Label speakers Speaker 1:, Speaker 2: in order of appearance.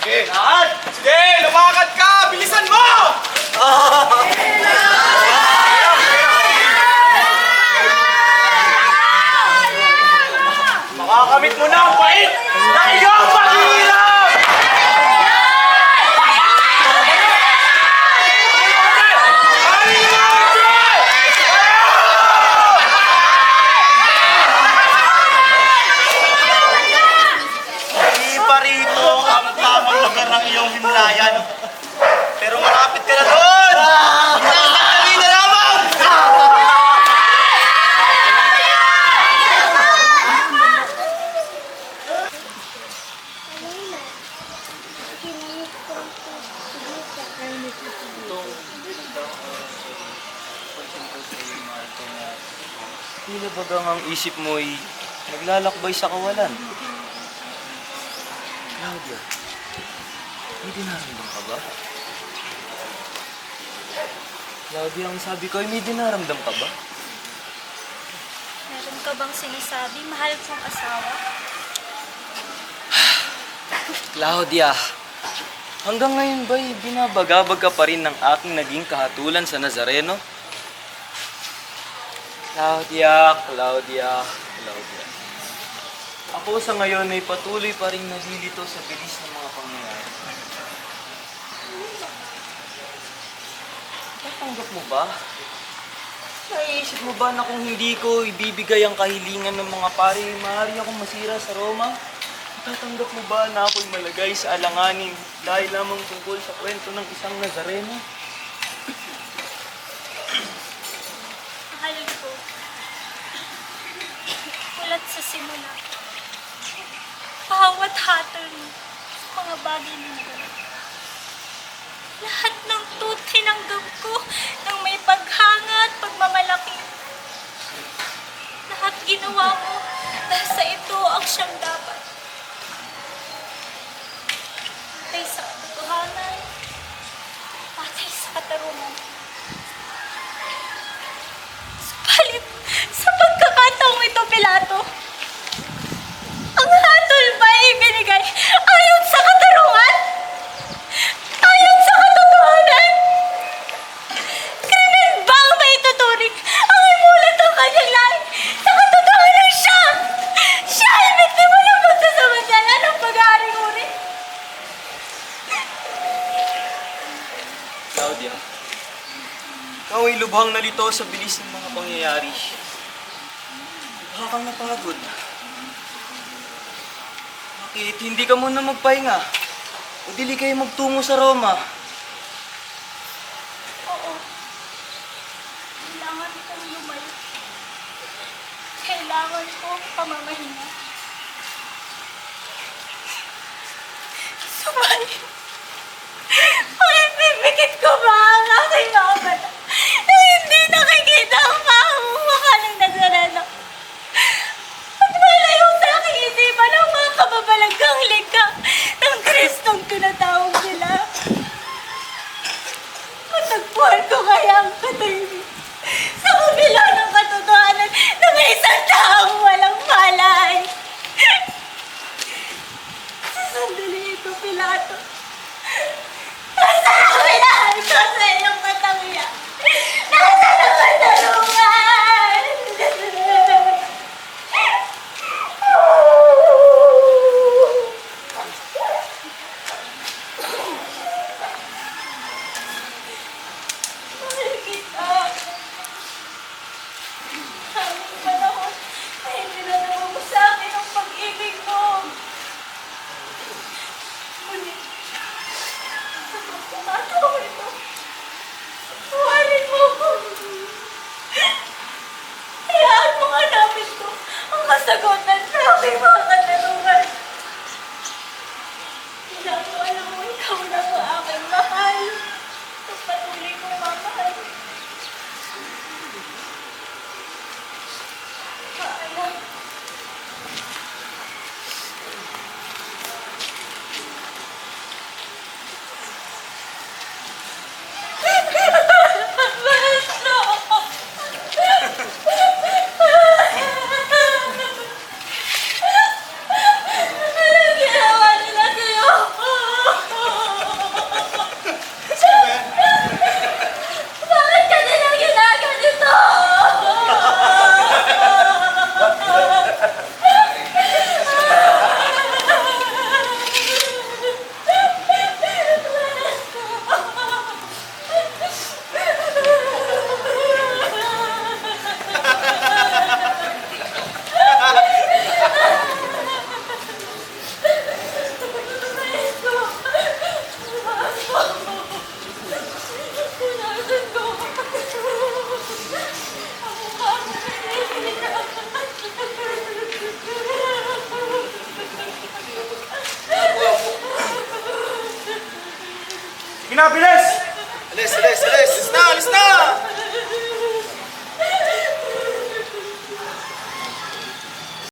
Speaker 1: Sige, lahat! Sige, lumakad ka! Bilisan mo! Makakamit mo na ang pait na iyong paghihirap!
Speaker 2: Hindi pa rito ang tamang lugar ng iyong himlayan. Pero malapit ka na doon! Magsasabi na lamang!
Speaker 3: Tila bagang ang isip mo'y naglalakbay sa kawalan. Claudia, may dinaramdam ka ba? Claudia, ang sabi ko ay may dinaramdam ka ba?
Speaker 4: Meron ka bang sinasabi, mahal kong asawa?
Speaker 3: Claudia, hanggang ngayon ba'y binabagabag ka pa rin ng aking naging kahatulan sa Nazareno? Claudia. Ako sa ngayon ay patuloy pa rin nalilito sa bilis ng mga pangyayari. Tatanggap mo ba? Naiisip mo ba na kung hindi ko ibibigay ang kahilingan ng mga pari, maaari akong masira sa Roma? Tatanggap mo ba na ako'y malagay sa alanganin dahil lamang tungkol sa kwento ng isang Nazareno?
Speaker 4: Mahal ko. Mulat sa simula. Bawat hatol mo sa mga bagay nito. Lahat ng tinanggap ko ng may paghanga at pagmamalaki. Lahat ginawa mo dahil sa ito ang siyang dapat. Patay sa katotohanan, patay sa katarungan. Subalit, sa pagkakataong ito, Pilato, ang hatol ba ay ibinigay ayon sa katarungan? Ayon sa katotohanan? Krimen ba ang maituturing ang imulat ang kanyang lahi sa katotohanan siya? Siya ay biktima ng pagsasamantala ng pag-aaring uri.
Speaker 3: Claudia, ikaw ay lubhang nalito sa bilis ng mga pangyayari. Baka kang napagod. Bakit hindi ka muna magpahinga? O dili kayo magtungo sa Roma?
Speaker 4: Oo. Kailangan kong lumayo. Kailangan kong pamamahinga. Subalit, maipipikit ko ba ang aking mga mata na hindi nakikita ang pamumukha ng Nazareno? At malayo sa aking isipan ang mga kababalaghang likha ng Kristong tinatawag nila. Matagpuan ko kaya ang katahimik sa kabila ng katotohanan na may isang taong walang malay. Sa sandali ito, Pilato, nasa kabilaan ko sa iyong katangian. Nasa katarungan! Mahal kita. Aming panahon ay pinanawa mo sa akin ang pag-ibig mo. Ngunit, sa pagkakataon ito,
Speaker 1: na, bilis!
Speaker 2: Alis na! Alis na!